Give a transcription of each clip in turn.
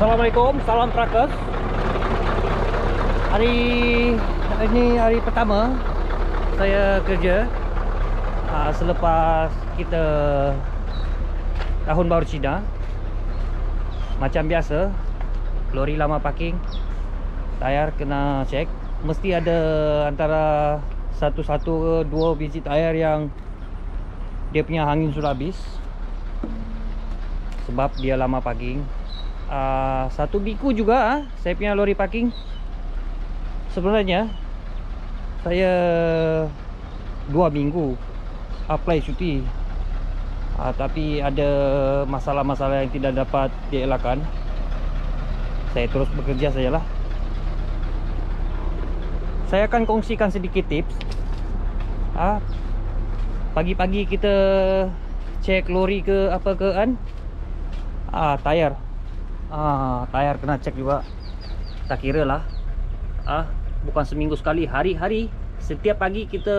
Assalamualaikum, salam truckers. Hari ini hari pertama saya kerja selepas kita tahun baru Cina. Macam biasa, lori lama parking, tayar kena cek. Mesti ada antara satu ke dua biji tayar yang dia punya angin sudah habis, sebab dia lama parking. Satu biku juga saya punya lori parking. Sebenarnya saya 2 minggu apply cuti, tapi ada masalah-masalah yang tidak dapat dielakkan. Saya terus bekerja sajalah. Saya akan kongsikan sedikit tips. Pagi-pagi kita cek lori ke apa ke kan, tayar tayar kena cek juga. Tak kira lah, bukan seminggu sekali, hari-hari. Setiap pagi kita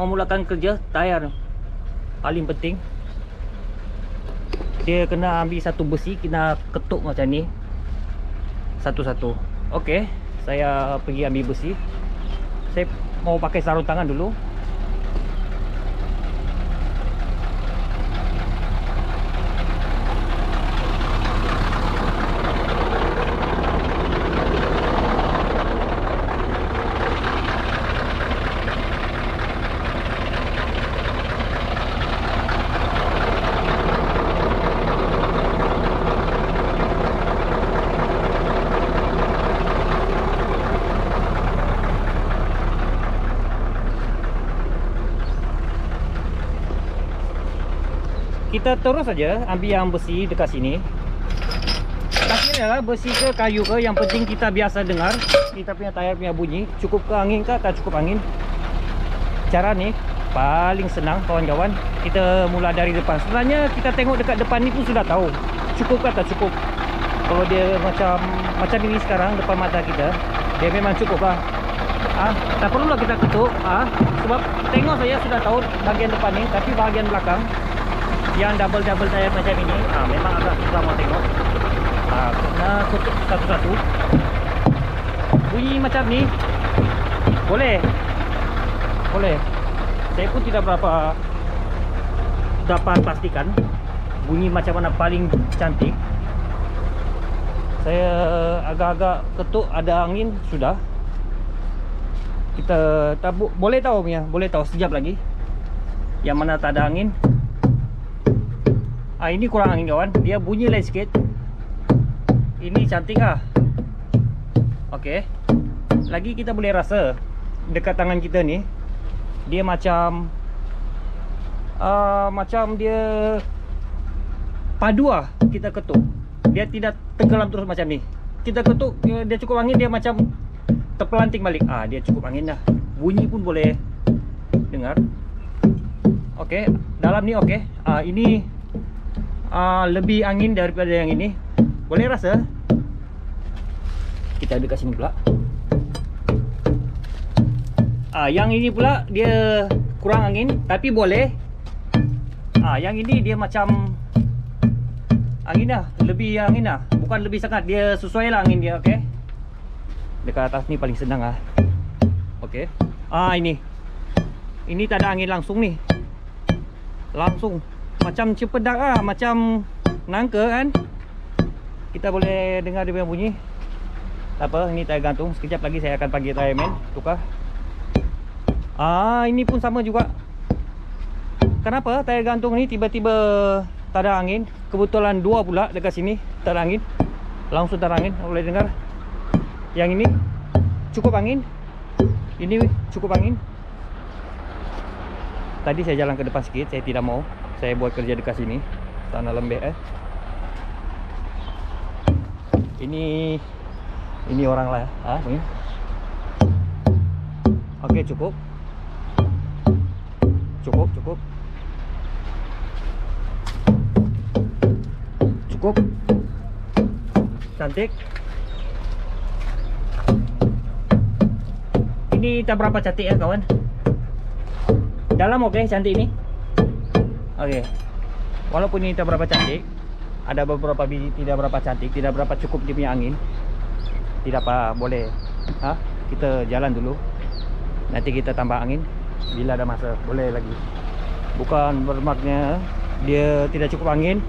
memulakan kerja, tayar paling penting. Dia kena ambil satu besi, kena ketuk macam ni satu-satu. Okey, saya pergi ambil besi. Saya mau pakai sarung tangan dulu. Kita terus saja ambil yang besi dekat sini. Tak kira lah besi ke kayu ke, yang penting kita biasa dengar kita punya tayar punya bunyi. Cukup ke angin ke tak cukup angin. Cara ni paling senang kawan-kawan. Kita mula dari depan. Sebenarnya kita tengok dekat depan ni pun sudah tahu cukup ke tak cukup. Kalau dia macam ini sekarang depan mata kita, dia memang cukup lah. Tak perlulah kita ketuk, sebab tengok saya sudah tahu bahagian depan ni. Tapi bahagian belakang yang double tayar macam ini, memang agak susah mau tengok. Kena tutup satu-satu. Bunyi macam ni boleh. Saya pun tidak berapa dapat pastikan bunyi macam mana paling cantik. Saya agak-agak ketuk ada angin sudah. Kita boleh tahu sekejap lagi yang mana tak ada angin. Ini kurang angin kawan, dia bunyi lain sikit. Ini cantik lah. Okey, lagi kita boleh rasa dekat tangan kita ni, dia macam dia padu lah. Kita ketuk, dia tidak tenggelam terus macam ni. Kita ketuk, dia cukup angin, dia macam terpelanting balik. Dia cukup angin dah. Bunyi pun boleh dengar. Okey, dalam ni okey. Ini lebih angin daripada yang ini. Boleh rasa. Kita ada kat sini pula. Yang ini pula dia kurang angin, tapi boleh. Yang ini dia macam angin dah, lebih angin dah. Bukan lebih sangat, dia sesuai lah angin dia. Okey, dekat atas ni paling senang lah. Okey, ini tak ada angin langsung ni. Langsung macam cepedak lah, macam nangka kan. Kita boleh dengar dia punya bunyi. Tak apa, ini tayar gantung. Sekejap lagi saya akan panggil tayar man tukar. Ini pun sama juga. Kenapa tayar gantung ni tiba-tiba tak ada angin? Kebetulan 2 pula dekat sini tak ada angin. Langsung tak ada angin, boleh dengar. Yang ini cukup angin, ini cukup angin. Tadi saya jalan ke depan sikit, saya tidak mau. Saya buat kerja dekat sini, tanah lembek. Ini orang lah. Ini. Okey, cukup. Cantik. Ini tak berapa cantik ya kawan. Dalam okey, cantik ni. Okey, walaupun ini tak berapa cantik, Ada beberapa biji tidak berapa cantik, tidak berapa cukup dia punya angin. Tidak apa, boleh. Kita jalan dulu. Nanti kita tambah angin bila ada masa, boleh lagi. Bukan bermakna dia tidak cukup angin,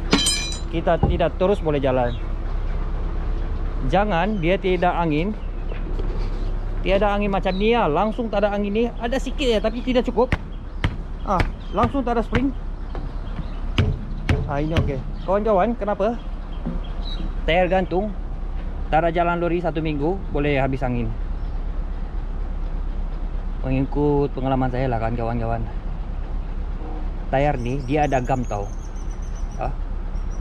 kita tidak terus boleh jalan. Jangan dia tidak angin, tiada angin macam ni ya, langsung tak ada angin ni. Ada sikit ya tapi tidak cukup. Langsung tak ada spring. Ini okey. Kawan-kawan, kenapa? Tayar gantung, tak ada jalan lori 1 minggu, boleh habis angin. Mengikut pengalaman saya lah kan kawan-kawan. Tayar ni dia ada gam tau.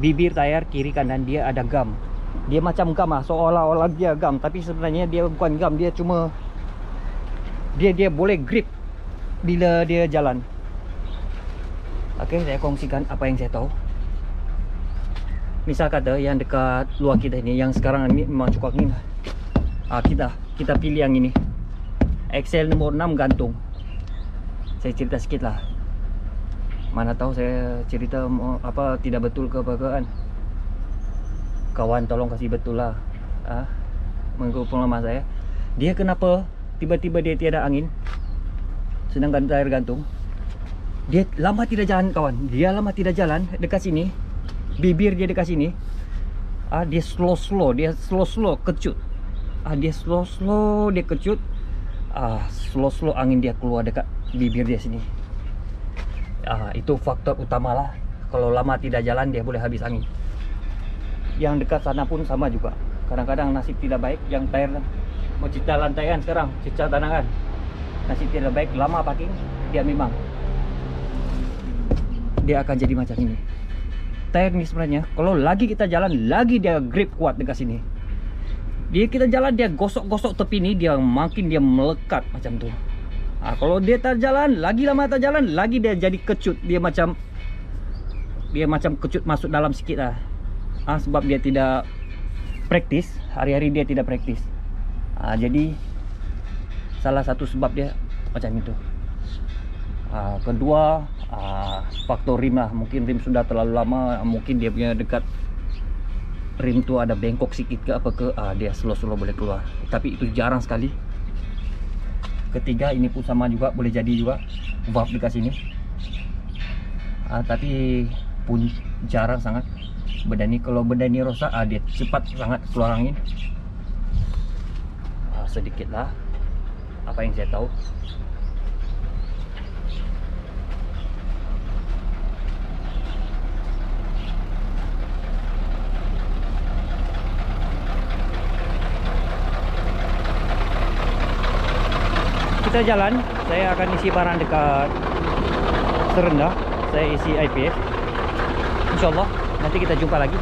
Bibir tayar kiri kanan dia ada gam. Dia macam gam seolah-olah dia gam, tapi sebenarnya dia bukan gam, dia cuma dia boleh grip bila dia jalan. Okey, saya kongsikan apa yang saya tahu. Misal kata yang dekat luar kita ni, yang sekarang ni memang cukup angin. Kita pilih yang ini. Axle nombor 6 gantung. Saya cerita sikit lah. Mana tahu saya cerita apa tidak betul ke apa kan. Kawan tolong kasih betul lah. Mengikut pengalaman saya. Dia kenapa tiba-tiba dia tiada angin, sedangkan tayar gantung. Dia lama tidak jalan kawan. Dia lama tidak jalan dekat sini. Bibir dia dekat sini. Dia slow dia slow kecut. Dia slow dia kecut. Slow angin dia keluar dekat bibir dia sini. Itu faktor utama lah. Kalau lama tidak jalan dia boleh habis angin. Yang dekat sana pun sama juga. Kadang-kadang nasib tidak baik. Yang tayar mau cipta lantai kan sekarang, cipta tanah kan. Nasib tidak baik, lama parking, dia memang dia akan jadi macam ini. Tayar ni sebenarnya kalau lagi kita jalan, lagi dia grip kuat dekat sini. Kita jalan, dia gosok-gosok tepi ni, dia makin dia melekat macam tu. Kalau dia tak jalan, lagi lama tak jalan, lagi dia jadi kecut. Dia macam kecut masuk dalam sikit lah. Sebab dia tidak praktis, hari-hari dia tidak praktis. Jadi salah satu sebab dia macam itu. Kedua, faktor rim lah. Mungkin rim sudah terlalu lama, mungkin dia punya dekat rim tu ada bengkok sikit ke apa ke, dia slow boleh keluar. Tapi itu jarang sekali. Ketiga, ini pun sama juga, boleh jadi juga valve dekat sini. Tapi pun jarang sangat. Benda ni, kalau benda ni rosak, dia cepat sangat keluar angin. Sedikit lah apa yang saya tahu. Kita jalan, saya akan isi barang dekat Serendah. Saya isi IPF. InsyaAllah nanti kita jumpa lagi.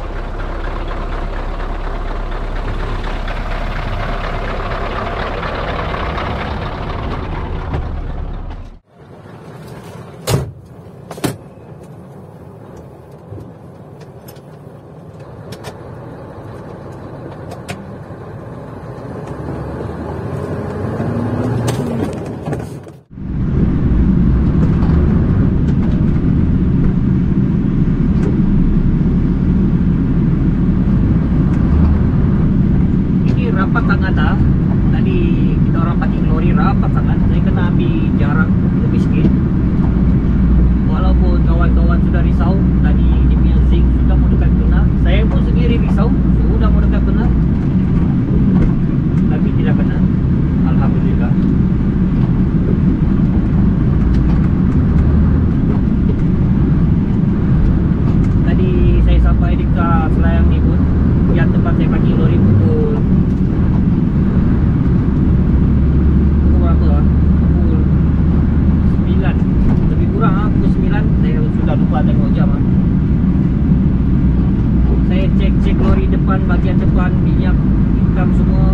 Bagian depan minyak hitam semua.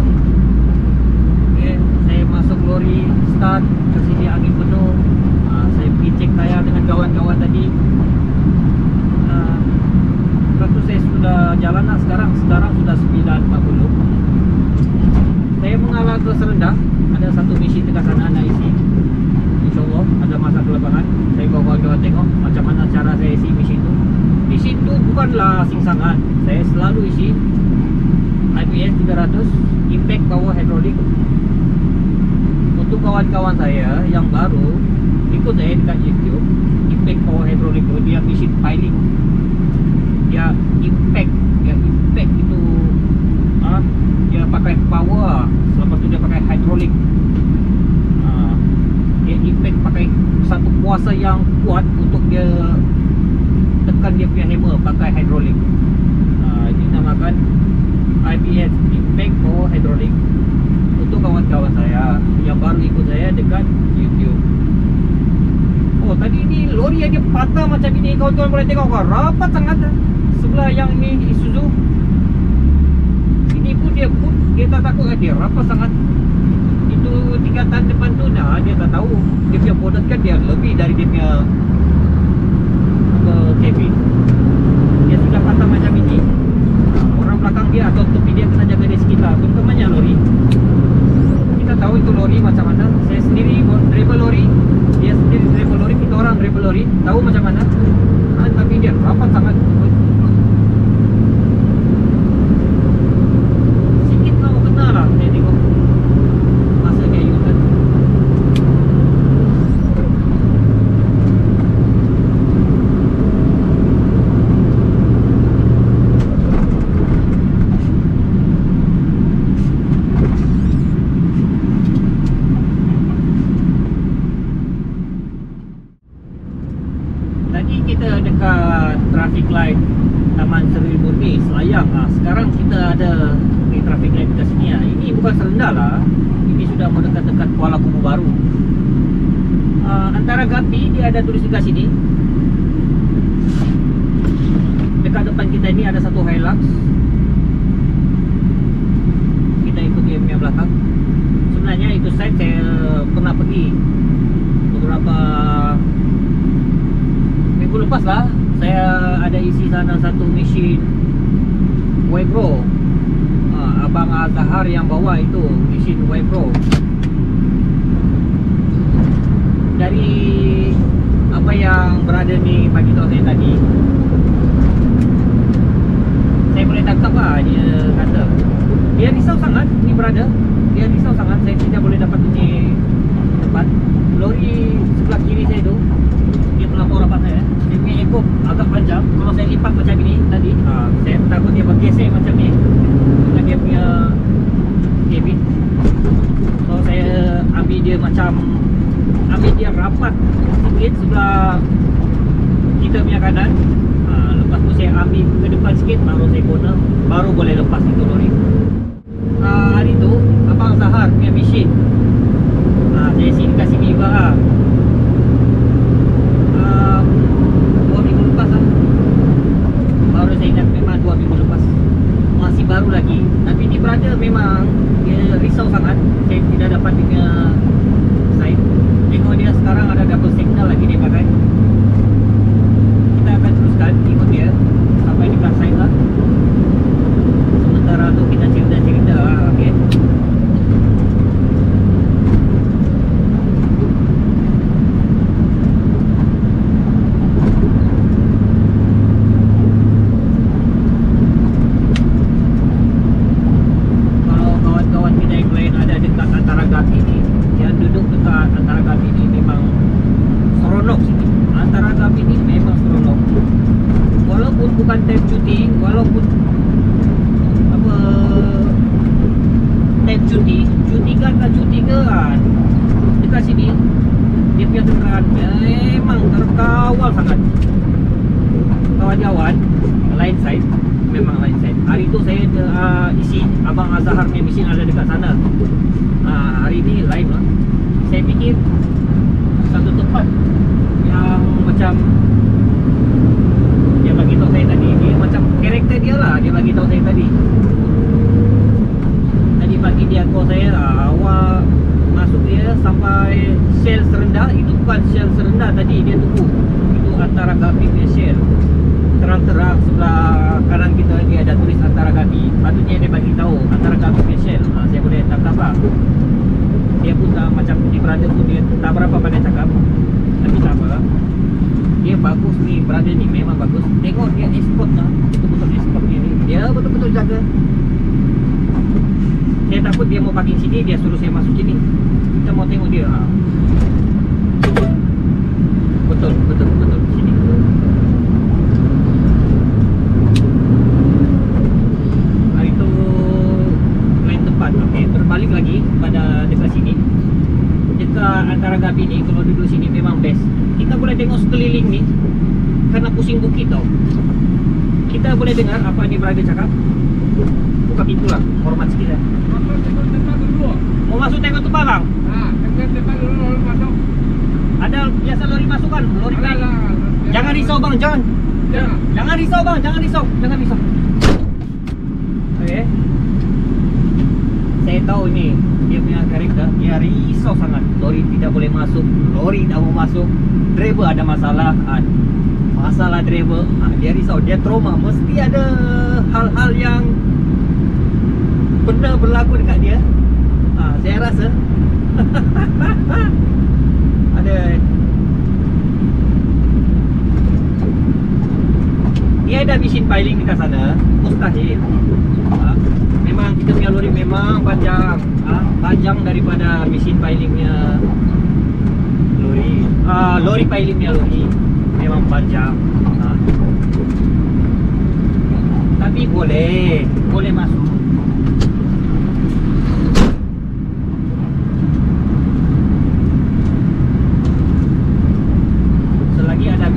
Saya masuk lori, start, kasih dia angin penuh. Saya pergi cek tayar dengan kawan-kawan tadi. Lepas tu saya sudah jalan lah. Sekarang sudah 9.40. Saya mengalah ke Serendah. Ada satu misi dekat sana nak isi. InsyaAllah ada masa ke lapangan. Saya bawa kawan-kawan tengok macam mana cara saya isi misi itu. Di situ bukanlah asing sangat. Saya selalu isi IPS 300 impact power hydraulic. Untuk kawan-kawan saya yang baru ikut saya dekat YouTube, impact power hydraulic tu dia mesin piling. Dia impact itu dia pakai power, selepas tu dia pakai hydraulic. Dia impact pakai satu kuasa yang kuat untuk dia tekan dia punya hammer pakai hydraulic. Ini namakan IPS impact power hydraulic. Untuk kawan-kawan saya yang baru ikut saya dekat YouTube. Oh, tadi ni lori yang dia patah macam ini, kawan-kawan boleh tengok kan, rapat sangat. Sebelah yang ini Isuzu, ini pun dia tak takut kan, dia rapat sangat. Itu tingkatan depan tu nah, dia tak tahu dia punya bonnet kan dia lebih dari dia punya cabin. Dia sudah patah macam ini. Orang belakang dia atau tepi dia kena jaga dia sikit lah, terutamanya lori. Kita tahu itu lori macam mana. Saya sendiri driver lori, dia sendiri driver lori, kita orang driver lori, tahu macam mana. Tapi dia rapat sangat. Sikit mau kena lah, saya tengok masa dia U-turn. Tadi kita dekat traffic light Taman Seri Murni, Selayang. Sekarang kita ada di traffic light dekat sini. Ini bukan serendah lah, ini sudah mendekat-dekat Kuala Kubu Baru. Antara Gapi dia ada tulis dekat sini. Dekat depan kita ini ada satu Hilux. Kita ikut dia punya belakang. Sebenarnya itu side saya pernah pergi beberapa minggu lepas lah. Saya ada isi sana satu mesin Webro. Abang Azhar yang bawa itu mesin Webro. Dari apa yang berada ni bagi tahu saya tadi, saya boleh tangkap lah. Dia kata dia risau sangat ni berada. Dia risau sangat. Saya tidak boleh dapat ini tempat. Lori sebelah kiri saya tu, dia melapor rapat saya. Dia punya ekor agak panjang. Kalau saya lipat macam ini tadi, saya takut dia bergesek macam ni dengan dia punya cabin. So saya ambil dia rapat sikit sebelah kita punya kanan. Lepas tu saya ambil ke depan sikit, baru saya corner, baru boleh lepas itu lori. Hari tu Abang Zahar punya mesin, saya isi dekat sini juga lah. 2 minggu lepas lah. Baru saya ingat memang 2 minggu lepas. Masih baru lagi. Tapi ni berada memang dia risau sangat. Saya tidak dapat dia side. Tengok dia sekarang ada double signal lagi dia pakai. Kita akan teruskan ikut dia sampai dekat side lah. Sementara tu kita cerita-cerita lah. Okay. Bukan time cuti, walaupun apa time cuti kan cuti kan dekat sini dia punya kenderaan memang terkawal sangat. Kawan-kawan line side, memang line side. Hari tu saya isi Abang Azhar punya mesin ada dekat sana. Hari ni lain lah. Saya fikir satu tempat yang macam dia bagi tahu saya tadi, dia macam karakter dia lah. Dia bagi tahu saya tadi pagi dia call saya, awak masuk dia sampai shell serendah. Itu bukan shell serendah tadi, dia tunggu. Itu antara Gapi punya shell. Terang-terang sebelah kanan kita dia ada tulis antara Gapi. Patutnya dia bagi tahu antara Gapi punya shell. Saya boleh tangkap lah. Dia pun macam di berada pun dia tak berapa pandai cakap, tapi tak apa. Dia dia bagus ni, brother ni memang bagus. Tengok dia escort lah, betul-betul escort dia ni. Dia betul-betul jaga. Saya takut dia mau parking sini, dia suruh saya masuk sini. Kita mau tengok dia. Betul sini. Itu lain tempat. Okey, berbalik lagi pada dekat sini. Dekat antara Gabi ni, kalau duduk sini memang best. Kita boleh tengok sekeliling ni, karena pusing bukit tau. Kita boleh dengar apa ni brother cakap. Buka pintu lah, hormat sikit lah. Mau masuk tengok tempat bang? Tempat dulu masuk. Ada biasa lori masuk kan? Lori kan? Jangan risau bang, jangan. Jangan risau bang, jangan risau. Okey. Saya tahu ni dia punya karakter, dia risau sangat. Lori tidak boleh masuk, lori tak mau masuk. Driver ada masalah, masalah driver, dia risau, dia trauma. Mesti ada hal-hal yang pernah berlaku dekat dia. Saya rasa ada. Dia ada mesin piling dekat sana, mustahil. Memang kita punya lori memang panjang, panjang daripada mesin pilingnya lori. Lori pilingnya lori memang panjang. Tapi boleh masuk. Selagi ada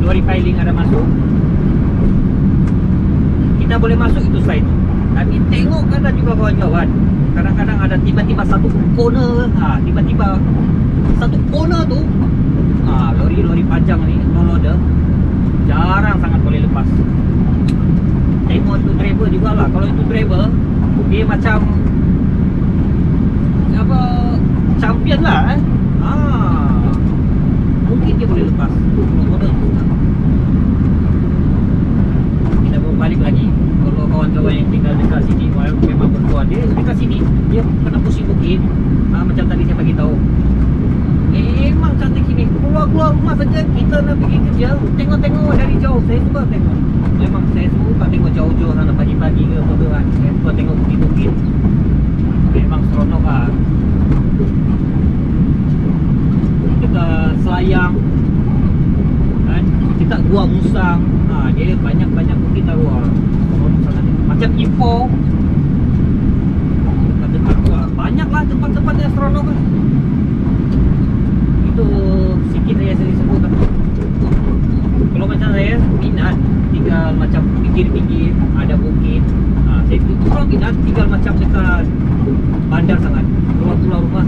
lori piling ada masuk, kita boleh masuk itu side. Tapi tengok kadang juga kawan-kawan, kadang-kadang ada tiba-tiba satu corner, tiba-tiba satu corner tu, lori-lori panjang ni, loader jarang sangat boleh lepas. Tengok tu driver jugalah. Kalau itu driver, dia macam apa, champion lah. Mungkin dia boleh lepas. Kita balik lagi. Kalau kawan-kawan yang tinggal dekat sini, memang bertuan dia dekat sini, dia kena pusing bukit. Macam tadi saya bagi tahu. Memang cantik sini. Keluar rumah saja kita nak pergi kerja, tengok-tengok dari jauh. Saya suka tengok. Memang saya suka tengok jauh-jauh sana pagi-pagi ke apa kan. Saya suka tengok bukit-bukit. Memang seronok lah. Dekat Selayang kan, dekat Gua Musang, dia banyak-banyak bukit tahu. Seronok sangat. Macam Ipoh. Dekat tu banyaklah tempat-tempat yang seronok kan. Itu sikit saya sendiri sebut. Kalau macam saya minat tinggal macam pinggir-pinggir ada bukit. Saya kurang minat tinggal macam dekat bandar sangat. Keluar rumah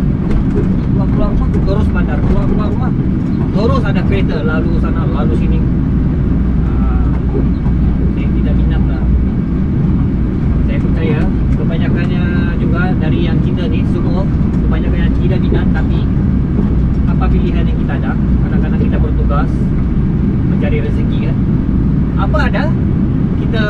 terus bandar, keluar rumah terus ada kereta lalu sana lalu sini. Saya tidak minat lah. Saya percaya kebanyakannya juga dari yang kita ni semua, kebanyakannya tidak minat. Tapi apa pilihan yang kita ada, kadang-kadang kita bertugas mencari rezeki kan. Apa ada, kita